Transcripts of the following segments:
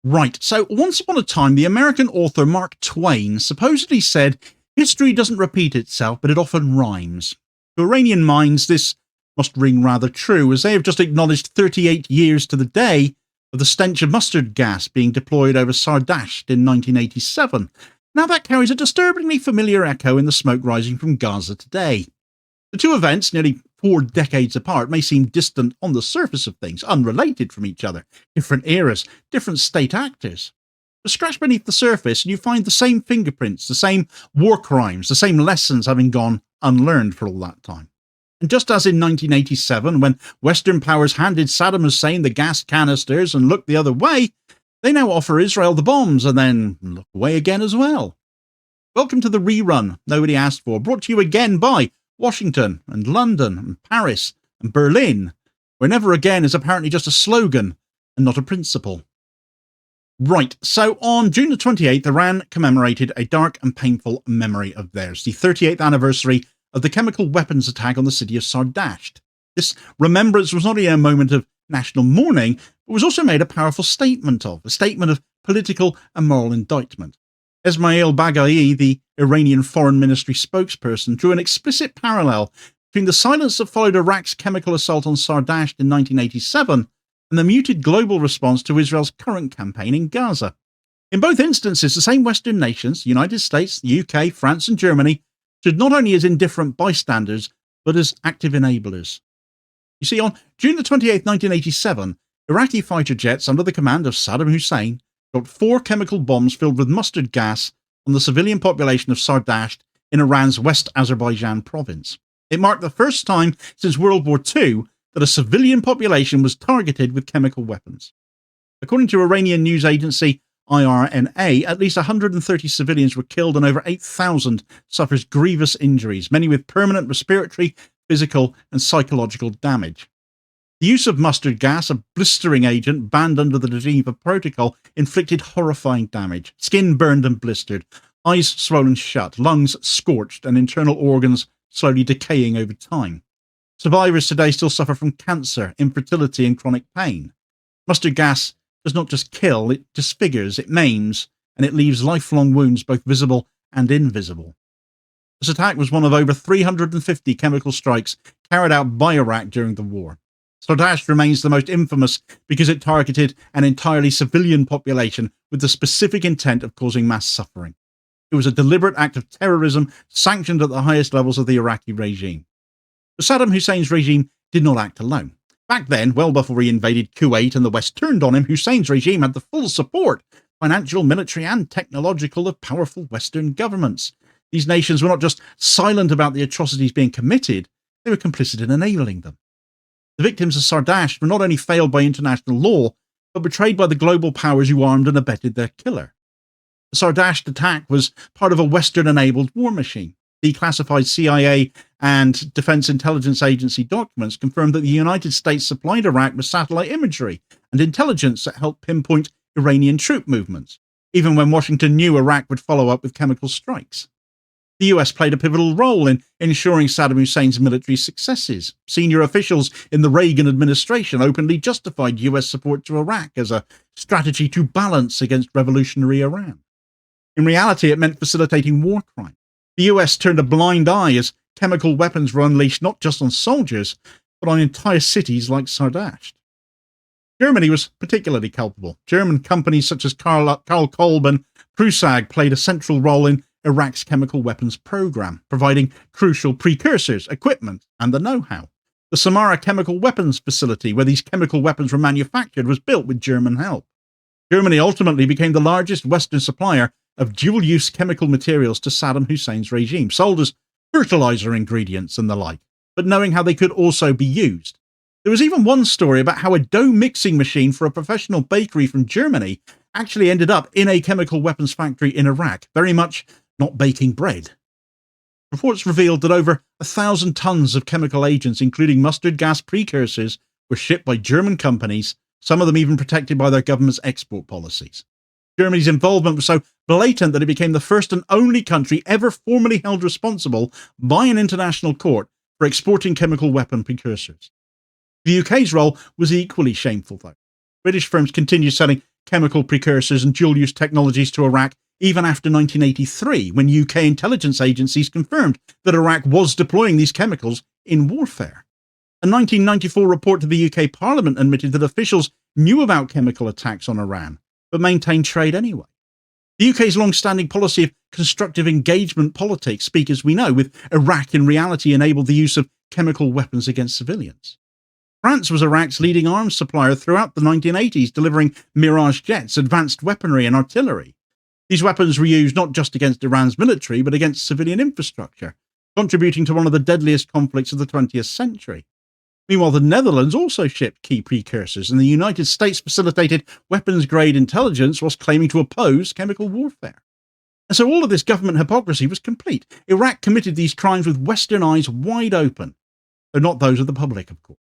Right, so once upon a time, the American author Mark Twain supposedly said, "History doesn't repeat itself, but it often rhymes." To Iranian minds, this must ring rather true, as they have just acknowledged 38 years to the day of the stench of mustard gas being deployed over Sardasht in 1987. Now that carries a disturbingly familiar echo in the smoke rising from Gaza today. The two events, nearly 4 decades apart, may seem distant on the surface of things, unrelated from each other, different eras, different state actors. But scratch beneath the surface and you find the same fingerprints, the same war crimes, the same lessons having gone unlearned for all that time. And just as in 1987, when Western powers handed Saddam Hussein the gas canisters and looked the other way, they now offer Israel the bombs and then look away again as well. Welcome to the rerun nobody asked for, brought to you again by Washington and London and Paris and Berlin, where never again is apparently just a slogan and not a principle. Right, so on June the 28th, Iran commemorated a dark and painful memory of theirs, the 38th anniversary of the chemical weapons attack on the city of Sardasht. This remembrance was not only a moment of national mourning, but was also made a powerful statement of, a statement of political and moral indictment. Esmail Baghai, the Iranian Foreign Ministry spokesperson, drew an explicit parallel between the silence that followed Iraq's chemical assault on Sardasht in 1987 and the muted global response to Israel's current campaign in Gaza. In both instances, the same Western nations, the United States, the UK, France and Germany, stood not only as indifferent bystanders, but as active enablers. You see, on June the 28th, 1987, Iraqi fighter jets under the command of Saddam Hussein dropped 4 chemical bombs filled with mustard gas on the civilian population of Sardasht in Iran's West Azerbaijan province. It marked the first time since World War II that a civilian population was targeted with chemical weapons. According to Iranian news agency IRNA, at least 130 civilians were killed and over 8,000 suffered grievous injuries, many with permanent respiratory, physical and psychological damage. The use of mustard gas, a blistering agent banned under the Geneva Protocol, inflicted horrifying damage. Skin burned and blistered, eyes swollen shut, lungs scorched and internal organs slowly decaying over time. Survivors today still suffer from cancer, infertility and chronic pain. Mustard gas does not just kill, it disfigures, it maims, and it leaves lifelong wounds both visible and invisible. This attack was one of over 350 chemical strikes carried out by Iraq during the war. Sardasht remains the most infamous because it targeted an entirely civilian population with the specific intent of causing mass suffering. It was a deliberate act of terrorism sanctioned at the highest levels of the Iraqi regime. But Saddam Hussein's regime did not act alone. Back then, well before he invaded Kuwait and the West turned on him, Hussein's regime had the full support, financial, military and technological, of powerful Western governments. These nations were not just silent about the atrocities being committed, they were complicit in enabling them. The victims of Sardasht were not only failed by international law, but betrayed by the global powers who armed and abetted their killer. The Sardasht attack was part of a Western-enabled war machine. Declassified CIA and Defense Intelligence Agency documents confirmed that the United States supplied Iraq with satellite imagery and intelligence that helped pinpoint Iranian troop movements, even when Washington knew Iraq would follow up with chemical strikes. The US played a pivotal role in ensuring Saddam Hussein's military successes. Senior officials in the Reagan administration openly justified US support to Iraq as a strategy to balance against revolutionary Iran. In reality, it meant facilitating war crime. The US turned a blind eye as chemical weapons were unleashed not just on soldiers, but on entire cities like Sardasht. Germany was particularly culpable. German companies such as Karl Kolb and Prusag played a central role in Iraq's chemical weapons program, providing crucial precursors, equipment, and the know-how. The Samara chemical weapons facility, where these chemical weapons were manufactured, was built with German help. Germany ultimately became the largest Western supplier of dual-use chemical materials to Saddam Hussein's regime, sold as fertilizer ingredients and the like, but knowing how they could also be used. There was even one story about how a dough mixing machine for a professional bakery from Germany actually ended up in a chemical weapons factory in Iraq, very much not baking bread. Reports revealed that over 1,000 tons of chemical agents, including mustard gas precursors, were shipped by German companies, some of them even protected by their government's export policies. Germany's involvement was so blatant that it became the first and only country ever formally held responsible by an international court for exporting chemical weapon precursors. The UK's role was equally shameful, though. British firms continued selling chemical precursors and dual-use technologies to Iraq even after 1983, when UK intelligence agencies confirmed that Iraq was deploying these chemicals in warfare. A 1994 report to the UK Parliament admitted that officials knew about chemical attacks on Iran, but maintained trade anyway. The UK's long-standing policy of constructive engagement politics, speak as we know, with Iraq in reality enabled the use of chemical weapons against civilians. France was Iraq's leading arms supplier throughout the 1980s, delivering Mirage jets, advanced weaponry and artillery. These weapons were used not just against Iran's military, but against civilian infrastructure, contributing to one of the deadliest conflicts of the 20th century. Meanwhile, the Netherlands also shipped key precursors, and the United States facilitated weapons-grade intelligence whilst claiming to oppose chemical warfare. And so all of this government hypocrisy was complete. Iraq committed these crimes with Western eyes wide open, though not those of the public, of course.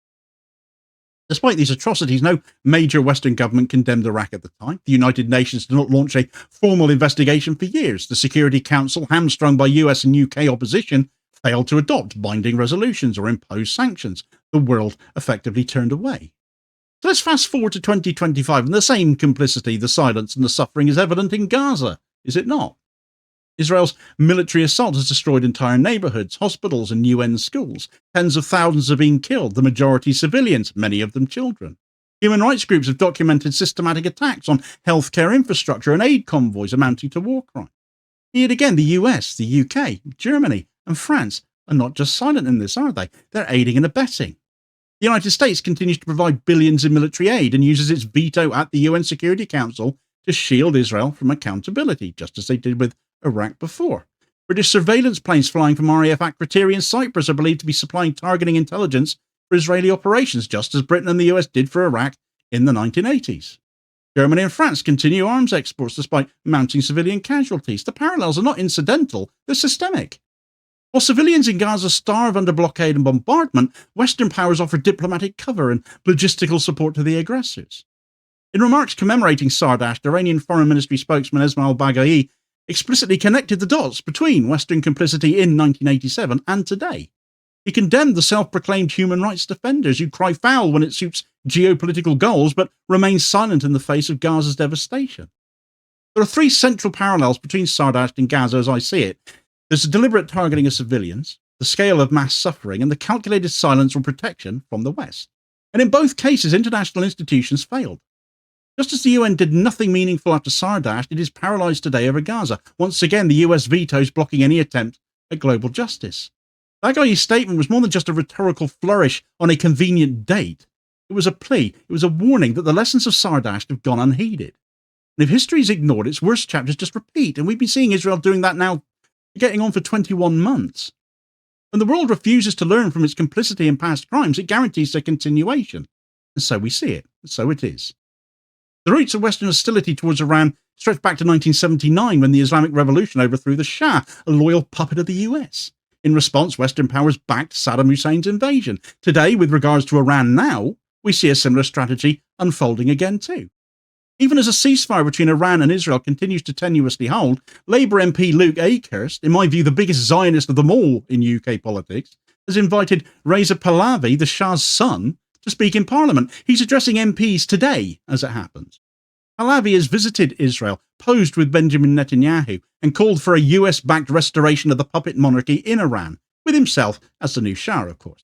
Despite these atrocities, no major Western government condemned Iraq at the time. The United Nations did not launch a formal investigation for years. The Security Council, hamstrung by US and UK opposition, failed to adopt binding resolutions or impose sanctions. The world effectively turned away. So let's fast forward to 2025, and the same complicity, the silence and the suffering is evident in Gaza, is it not? Israel's military assault has destroyed entire neighborhoods, hospitals and UN schools. Tens of thousands have been killed, the majority civilians, many of them children. Human rights groups have documented systematic attacks on healthcare infrastructure and aid convoys amounting to war crimes. Yet again, the US, the UK, Germany and France are not just silent in this, are they? They're aiding and abetting. The United States continues to provide billions in military aid and uses its veto at the UN Security Council to shield Israel from accountability, just as they did with Iraq before. British surveillance planes flying from RAF Akrotiri in Cyprus are believed to be supplying targeting intelligence for Israeli operations, just as Britain and the US did for Iraq in the 1980s. Germany and France continue arms exports despite mounting civilian casualties. The parallels are not incidental, they're systemic. While civilians in Gaza starve under blockade and bombardment, Western powers offer diplomatic cover and logistical support to the aggressors. In remarks commemorating Sardasht, Iranian Foreign Ministry spokesman Esmail Baghai explicitly connected the dots between Western complicity in 1987 and today. He condemned the self-proclaimed human rights defenders who cry foul when it suits geopolitical goals but remain silent in the face of Gaza's devastation. There are three central parallels between Sardasht and Gaza as I see it. There's a deliberate targeting of civilians, the scale of mass suffering, and the calculated silence or protection from the West. And in both cases, international institutions failed. Just as the UN did nothing meaningful after Sardasht, it is paralysed today over Gaza. Once again, the US vetoes blocking any attempt at global justice. Baghai's statement was more than just a rhetorical flourish on a convenient date. It was a plea, it was a warning that the lessons of Sardasht have gone unheeded. And if history is ignored, its worst chapters just repeat, and we've been seeing Israel doing that now, getting on for 21 months. When the world refuses to learn from its complicity in past crimes, it guarantees their continuation. And so we see it, and so it is. The roots of Western hostility towards Iran stretch back to 1979 when the Islamic Revolution overthrew the Shah, a loyal puppet of the US. In response, Western powers backed Saddam Hussein's invasion. Today, with regards to Iran now, we see a similar strategy unfolding again too. Even as a ceasefire between Iran and Israel continues to tenuously hold, Labour MP Luke Akehurst, in my view the biggest Zionist of them all in UK politics, has invited Reza Pahlavi, the Shah's son, to speak in Parliament. He's addressing MPs today, as it happens. Pahlavi has visited Israel, posed with Benjamin Netanyahu, and called for a US-backed restoration of the puppet monarchy in Iran, with himself as the new Shah, of course.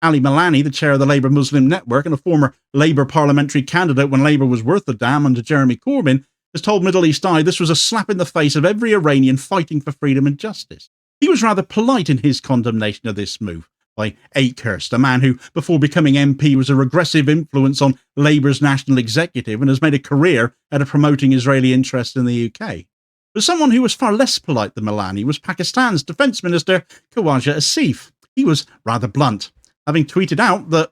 Ali Malani, the chair of the Labour Muslim Network and a former Labour parliamentary candidate when Labour was worth a damn under Jeremy Corbyn, has told Middle East Eye this was a slap in the face of every Iranian fighting for freedom and justice. He was rather polite in his condemnation of this move by Akehurst, a man who, before becoming MP, was a regressive influence on Labour's national executive and has made a career out of promoting Israeli interests in the UK. But someone who was far less polite than Malani was Pakistan's Defence Minister Khawaja Asif. He was rather blunt, having tweeted out that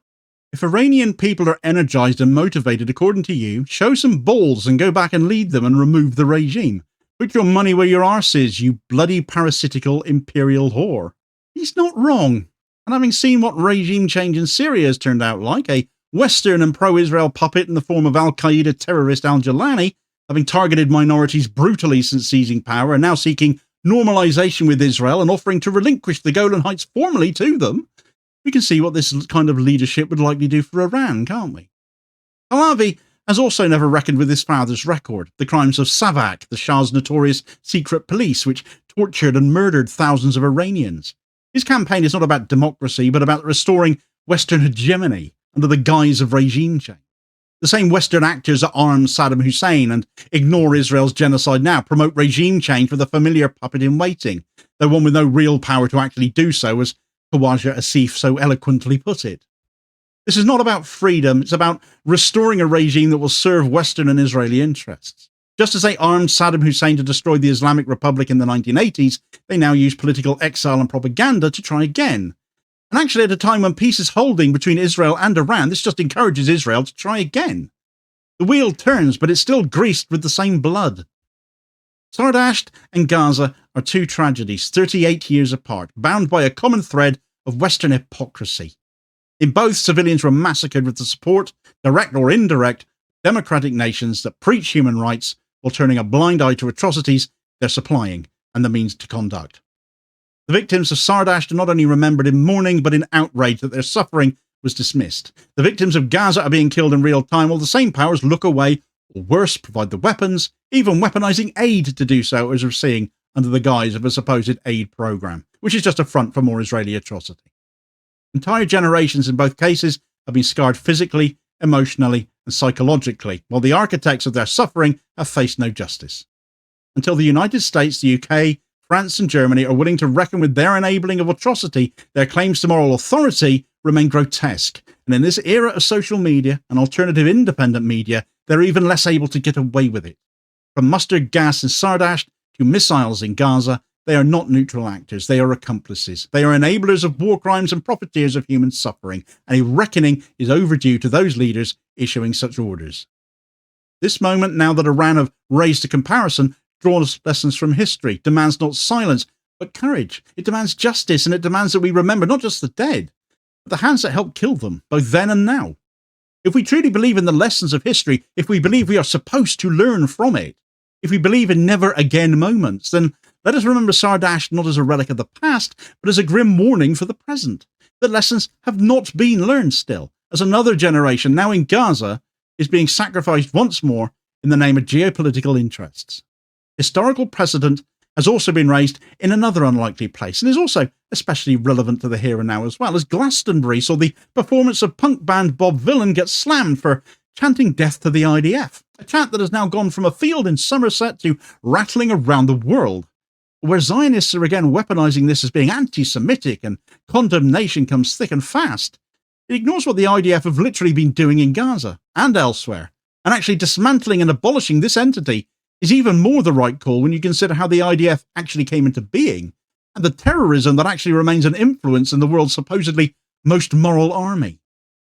if Iranian people are energised and motivated according to you, show some balls and go back and lead them and remove the regime. Put your money where your arse is, you bloody parasitical imperial whore. He's not wrong. And having seen what regime change in Syria has turned out like, a Western and pro-Israel puppet in the form of al-Qaeda terrorist al-Jalani, having targeted minorities brutally since seizing power and now seeking normalisation with Israel and offering to relinquish the Golan Heights formally to them, we can see what this kind of leadership would likely do for Iran, can't we? Pahlavi has also never reckoned with his father's record, the crimes of Savak, the Shah's notorious secret police, which tortured and murdered thousands of Iranians. His campaign is not about democracy, but about restoring Western hegemony under the guise of regime change. The same Western actors that arm Saddam Hussein and ignore Israel's genocide now promote regime change with a familiar puppet in waiting, though one with no real power to actually do so, as Khawaja Asif so eloquently put it. This is not about freedom, it's about restoring a regime that will serve Western and Israeli interests. Just as they armed Saddam Hussein to destroy the Islamic Republic in the 1980s, they now use political exile and propaganda to try again. And actually, at a time when peace is holding between Israel and Iran, this just encourages Israel to try again. The wheel turns, but it's still greased with the same blood. Sardasht and Gaza are two tragedies, 38 years apart, bound by a common thread of Western hypocrisy. In both, civilians were massacred with the support, direct or indirect, of democratic nations that preach human rights while turning a blind eye to atrocities they're supplying and the means to conduct. The victims of Sardasht are not only remembered in mourning, but in outrage that their suffering was dismissed. The victims of Gaza are being killed in real time, while the same powers look away, or worse, provide the weapons, even weaponizing aid to do so, as we're seeing under the guise of a supposed aid program, which is just a front for more Israeli atrocity. Entire generations in both cases have been scarred physically, emotionally, and psychologically, while the architects of their suffering have faced no justice. Until the United States, the UK, France, and Germany are willing to reckon with their enabling of atrocity, their claims to moral authority remain grotesque. And in this era of social media and alternative independent media, they're even less able to get away with it. From mustard gas in Sardasht to missiles in Gaza, they are not neutral actors, they are accomplices. They are enablers of war crimes and profiteers of human suffering, and a reckoning is overdue to those leaders issuing such orders. This moment, now that Iran have raised a comparison, draws lessons from history, demands not silence, but courage. It demands justice, and it demands that we remember not just the dead, but the hands that helped kill them, both then and now. If we truly believe in the lessons of history, if we believe we are supposed to learn from it, if we believe in never again moments, then let us remember Sardasht not as a relic of the past, but as a grim warning for the present. The lessons have not been learned still, as another generation, now in Gaza, is being sacrificed once more in the name of geopolitical interests. Historical precedent has also been raised in another unlikely place, and is also especially relevant to the here and now as well, as Glastonbury saw the performance of punk band Bob Vylan get slammed for chanting death to the IDF, a chant that has now gone from a field in Somerset to rattling around the world. Where Zionists are again weaponizing this as being anti-Semitic and condemnation comes thick and fast, it ignores what the IDF have literally been doing in Gaza and elsewhere, and actually dismantling and abolishing this entity is even more the right call when you consider how the IDF actually came into being, and the terrorism that actually remains an influence in the world's supposedly most moral army.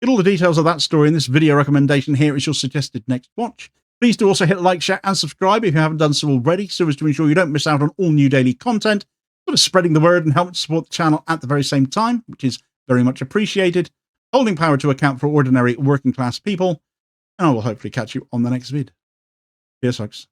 Get all the details of that story in this video recommendation here as your suggested next watch. Please do also hit like, share, and subscribe if you haven't done so already, so as to ensure you don't miss out on all new daily content, sort of spreading the word and helping to support the channel at the very same time, which is very much appreciated, holding power to account for ordinary working class people, and I will hopefully catch you on the next vid. Cheers, folks.